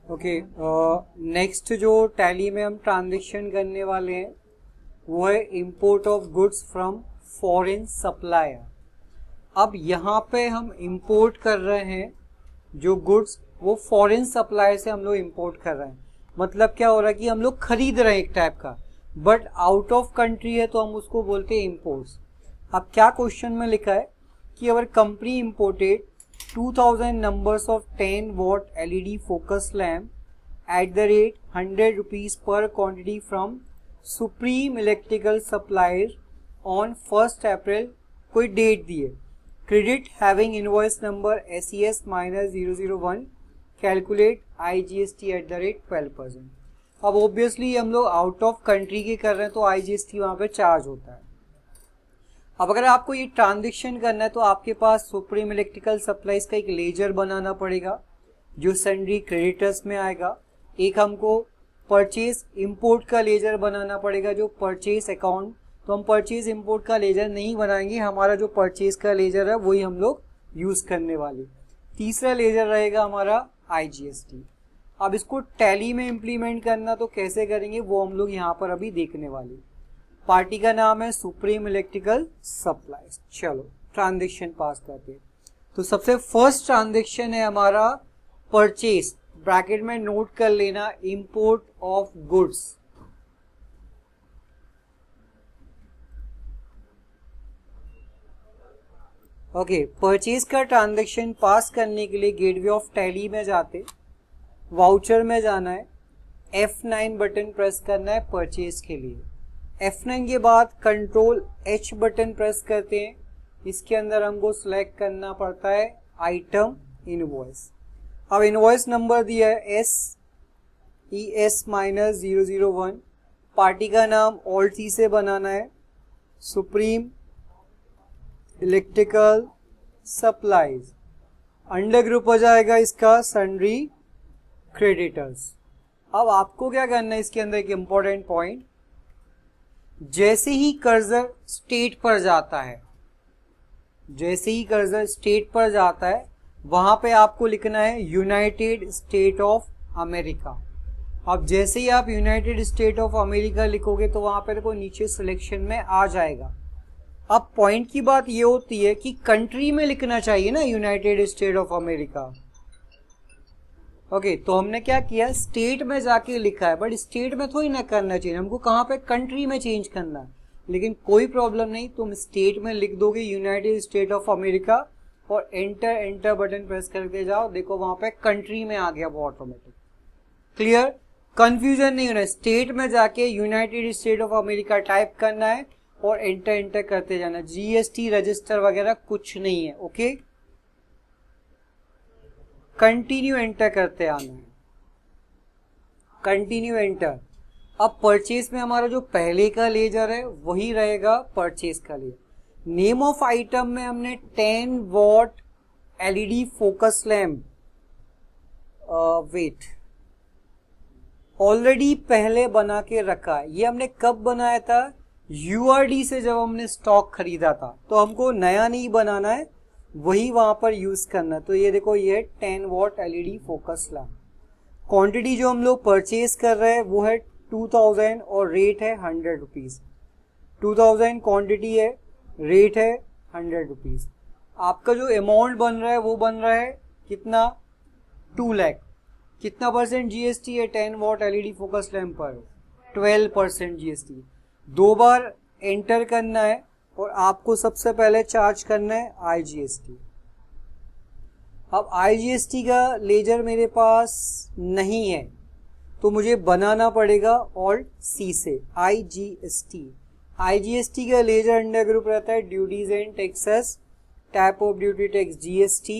Okay, next जो tally में हम ट्रांजेक्शन करने वाले हैं वो है import of goods from foreign supplier. अब यहाँ पे हम इंपोर्ट कर रहे हैं जो गुड्स वो फॉरेन सप्लायर से हम लोग इंपोर्ट कर रहे हैं। मतलब क्या हो रहा है कि हम लोग खरीद रहे हैं एक टाइप का, बट आउट ऑफ कंट्री है तो हम उसको बोलते हैं इंपोर्ट्स। अब क्या क्वेश्चन में लिखा है कि our company imported 2000 numbers of 10 watt LED focus lamp at the rate 100 rupees per quantity from Supreme Electrical Suppliers on 1st April, कोई डेट दी है। Credit having invoice number SES -001 calculate IGST at the rate 12%। अब obviously हम लोग out of country के कर रहे हैं तो IGST वहाँ पे चार्ज होता है। अब अगर आपको ये ट्रांजेक्शन करना है तो आपके पास सुप्रीम इलेक्ट्रिकल सप्लाईज का एक लेजर बनाना पड़ेगा जो सन्ड्री क्रेडिटर्स में आएगा। एक हमको परचेज इंपोर्ट का लेजर बनाना पड़ेगा जो परचेज अकाउंट, तो हम परचेज इंपोर्ट का लेजर नहीं बनाएंगे, हमारा जो परचेज का लेजर है वही हम लोग यूज करने वाले। तीसरा लेजर रहेगा हमारा IGST। अब इसको टैली में इम्प्लीमेंट करना तो कैसे करेंगे वो हम लोग यहाँ पर अभी देखने वाले। पार्टी का नाम है सुप्रीम इलेक्ट्रिकल सप्लाईज। चलो ट्रांजेक्शन पास करते हैं। तो सबसे फर्स्ट ट्रांजेक्शन है हमारा परचेज, ब्रैकेट में नोट कर लेना import of goods. Okay, purchase का ट्रांजेक्शन पास करने के लिए गेटवे ऑफ टैली में जाते, वाउचर में जाना है, F9 बटन प्रेस करना है परचेज के लिए। F9 के बाद कंट्रोल H बटन प्रेस करते हैं, इसके अंदर हमको सिलेक्ट करना पड़ता है आइटम इनवॉइस। अब इनवॉइस नंबर दिया है SES -001, पार्टी का नाम ऑल्ट C से बनाना है, supreme electrical supplies. Under group हो जाएगा इसका सन्ड्री क्रेडिटर्स। अब आपको क्या करना है, इसके अंदर एक इंपॉर्टेंट पॉइंट, जैसे ही कर्सर स्टेट पर जाता है, जैसे ही कर्सर स्टेट पर जाता है वहां पे आपको लिखना है यूनाइटेड स्टेट ऑफ अमेरिका। अब जैसे ही आप यूनाइटेड स्टेट ऑफ अमेरिका लिखोगे तो वहां पे देखो नीचे सिलेक्शन में आ जाएगा। अब पॉइंट की बात ये होती है कि कंट्री में लिखना चाहिए ना United state of America. Okay, तो हमने क्या किया, स्टेट में जाके लिखा है, बट स्टेट में थोड़ी ना करना चाहिए, हमको कहाँ पे कंट्री में चेंज करना है। लेकिन कोई प्रॉब्लम नहीं, तुम स्टेट में लिख दोगे यूनाइटेड स्टेट ऑफ अमेरिका और एंटर बटन प्रेस करके जाओ, देखो वहां पे कंट्री में आ गया वो ऑटोमेटिक। क्लियर, कंफ्यूजन नहीं होना, स्टेट में जाके United state of America type करना है और एंटर करते जाना। GST रजिस्टर वगैरह कुछ नहीं है। ओके, कंटिन्यू एंटर करते आना है, कंटिन्यू एंटर। अब परचेज में हमारा जो पहले का लेजर है वही रहेगा परचेज का लेजर। नेम ऑफ आइटम में हमने 10 watt LED focus lamp, wait, already पहले बना के रखा है। ये हमने कब बनाया था, URD से जब हमने स्टॉक खरीदा था, तो हमको नया नहीं बनाना है, वही वहां पर यूज करना। तो ये देखो, ये 10 watt LED focus lamp. Quantity जो हम लोग परचेज कर रहे हैं वो है 2000 और रेट है 100 रुपीज। 2000 क्वांटिटी है, रेट है 100 रुपीज। आपका जो अमाउंट बन रहा है वो बन रहा है कितना, 2 लाख। कितना परसेंट GST है 10 वॉट LED फोकस लैम्प पर, 12% GST। 2 बार एंटर करना है और आपको सबसे पहले चार्ज करना है IGST। अब IGST का लेजर मेरे पास नहीं है तो मुझे बनाना पड़ेगा ऑल्ट C से IGST। IGST का लेजर अंडर ग्रुप रहता है duties and taxes, type of duty tax GST,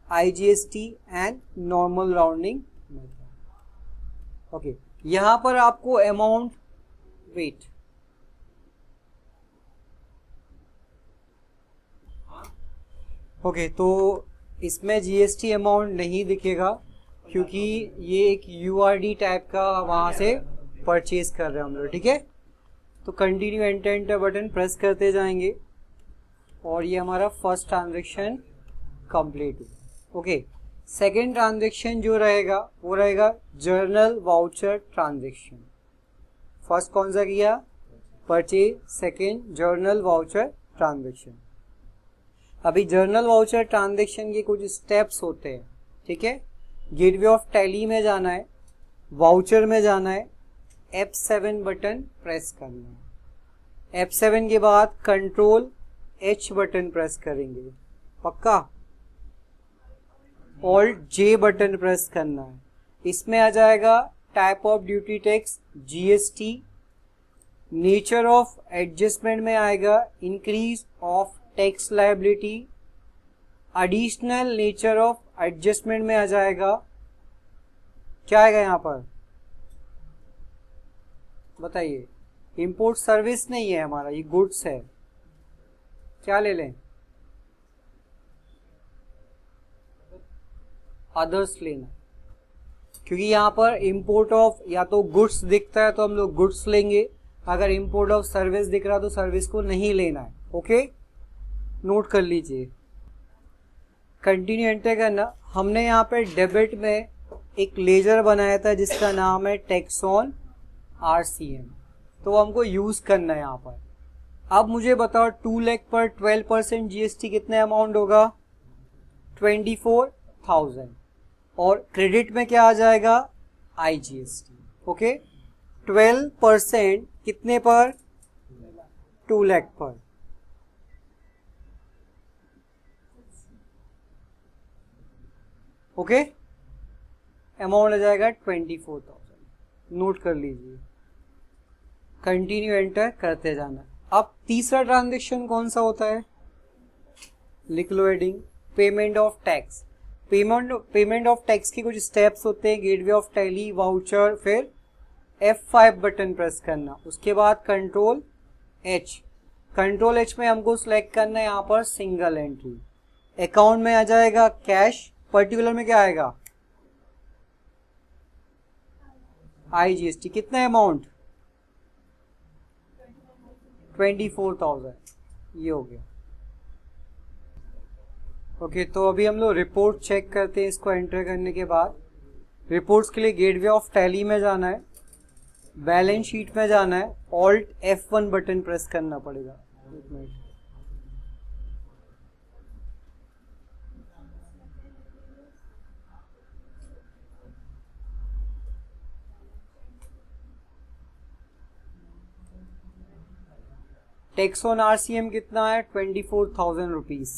IGST and normal rounding method. Okay, यहां पर आपको अमाउंट, वेट, ओके, तो इसमें GST अमाउंट नहीं दिखेगा क्योंकि ये एक URD टाइप का वहां से परचेज कर रहे हैं हम लोग। ठीक है, तो कंटिन्यू एंटर बटन प्रेस करते जाएंगे और ये हमारा फर्स्ट ट्रांजेक्शन कंप्लीट हुआ। ओके, सेकेंड ट्रांजेक्शन जो रहेगा वो रहेगा जर्नल वाउचर ट्रांजेक्शन। फर्स्ट कौन सा किया? Purchase, second journal voucher transaction. अभी जर्नल वाउचर ट्रांजेक्शन के कुछ स्टेप्स होते हैं, ठीक है। गेटवे ऑफ टैली में जाना है, वाउचर में जाना है, F7 बटन प्रेस करना है। F7 के बाद कंट्रोल H बटन प्रेस करेंगे, पक्का। ऑल्ट J बटन प्रेस करना है। इसमें आ जाएगा type of duty tax GST, nature of adjustment में आएगा increase of tax liability, additional nature of adjustment में आ जाएगा, क्या आएगा यहां पर बताइए? इंपोर्ट सर्विस नहीं है हमारा, ये गुड्स है, क्या ले लें? अदर्स लेना, क्योंकि यहाँ पर इंपोर्ट ऑफ या तो गुड्स दिखता है तो हम लोग गुड्स लेंगे, अगर इंपोर्ट ऑफ सर्विस दिख रहा तो सर्विस को नहीं लेना है। ओके, नोट कर लीजिए। कंटिन्यू एंटर करना। हमने यहाँ पे डेबिट में एक लेजर बनाया था जिसका नाम है टैक्स ऑन RCM, तो हमको यूज करना है यहाँ पर। अब मुझे बताओ 2 लाख पर 12% GST कितना अमाउंट होगा? 24,000। और क्रेडिट में क्या आ जाएगा? IGST। ओके, 12% कितने पर? 2 लाख पर। ओके, अमाउंट आ जाएगा 24,000। नोट कर लीजिए, कंटिन्यू एंटर करते जाना। अब तीसरा ट्रांजेक्शन कौन सा होता है? लिख लो heading, payment of tax. Payment of tax के कुछ स्टेप्स होते हैं, गेटवे ऑफ टैली, वाउचर, फिर F5 बटन प्रेस करना, उसके बाद कंट्रोल H। कंट्रोल H में हमको सिलेक्ट करना है यहाँ पर सिंगल एंट्री। अकाउंट में आ जाएगा कैश, पर्टिकुलर में क्या आएगा? IGST। कितना अमाउंट? 24,000। ये हो गया। ओके, तो अभी हम लोग रिपोर्ट चेक करते हैं। इसको एंटर करने के बाद रिपोर्ट्स के लिए गेटवे ऑफ टैली में जाना है, बैलेंस शीट में जाना है, ऑल्ट F1 बटन प्रेस करना पड़ेगा। एक मिनट, टैक्स ऑन RCM कितना है? 24,000 रुपीज।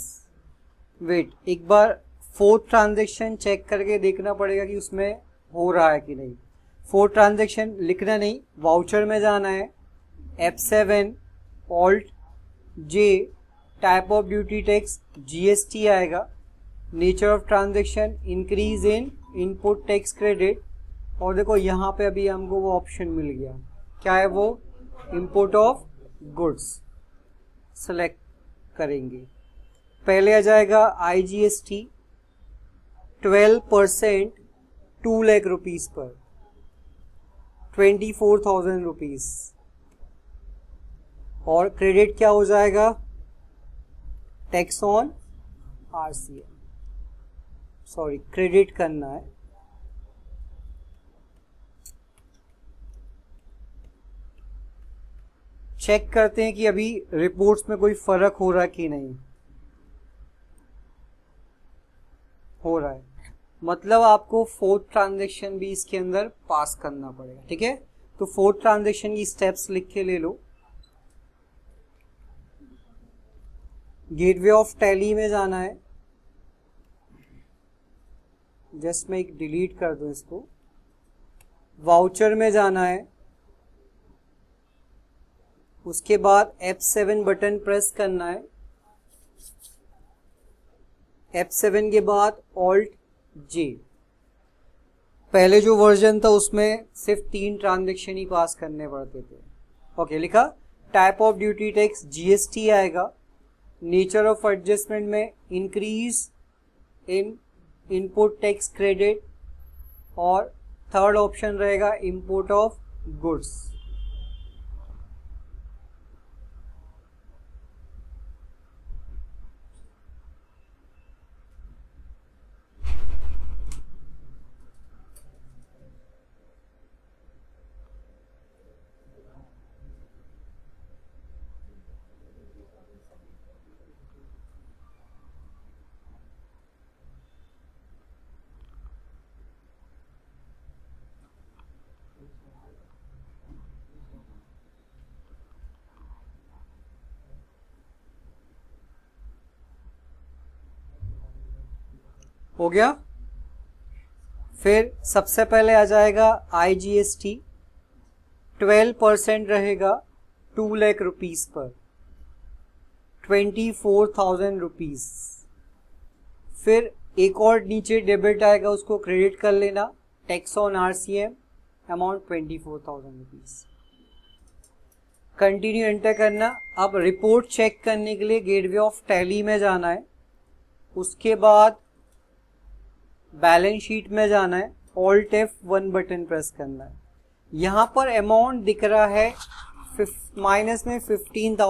वेट, एक बार फोर्थ ट्रांजेक्शन चेक करके देखना पड़ेगा कि उसमें हो रहा है कि नहीं। फोर्थ ट्रांजेक्शन लिखना नहीं, वाउचर में जाना है, F7 alt J, type of duty tax GST आएगा, nature of transaction increase in input tax credit, और देखो यहाँ पे अभी हमको वो ऑप्शन मिल गया, क्या है वो? Import of goods. सेलेक्ट करेंगे, पहले आ जाएगा IGST 12% 2 lakh rupees per 24,000 rupees, और क्रेडिट क्या हो जाएगा? Tax on RCM, sorry credit करना है। चेक करते हैं कि अभी रिपोर्ट्स में कोई फर्क हो रहा है कि नहीं हो रहा है, मतलब आपको फोर्थ ट्रांजेक्शन भी इसके अंदर पास करना पड़ेगा, ठीक है। तो फोर्थ ट्रांजेक्शन की स्टेप्स लिख के ले लो। गेटवे ऑफ टैली में जाना है, जस्ट मैं एक डिलीट कर दूं इसको। वाउचर में जाना है, उसके बाद F7 बटन प्रेस करना है, F7 के बाद ऑल्ट J। पहले जो वर्जन था उसमें सिर्फ 3 ट्रांजेक्शन ही पास करने पड़ते थे। ओके, लिखा type of duty tax GST आएगा, नेचर ऑफ एडजस्टमेंट में increase in input tax credit, और थर्ड ऑप्शन रहेगा इंपोर्ट ऑफ गुड्स। हो गया। फिर सबसे पहले आ जाएगा IGST, 12% रहेगा 2 लाख रुपीज पर, 24,000 रुपीज। फिर एक और नीचे डेबिट आएगा, उसको क्रेडिट कर लेना, tax on RCM, amount 24,000 rupees. Continue enter करना। अब रिपोर्ट चेक करने के लिए गेटवे ऑफ टैली में जाना है, उसके बाद बैलेंस शीट में जाना है, ऑल्ट F1 बटन प्रेस करना है। यहां पर अमाउंट दिख रहा है माइनस में 15,000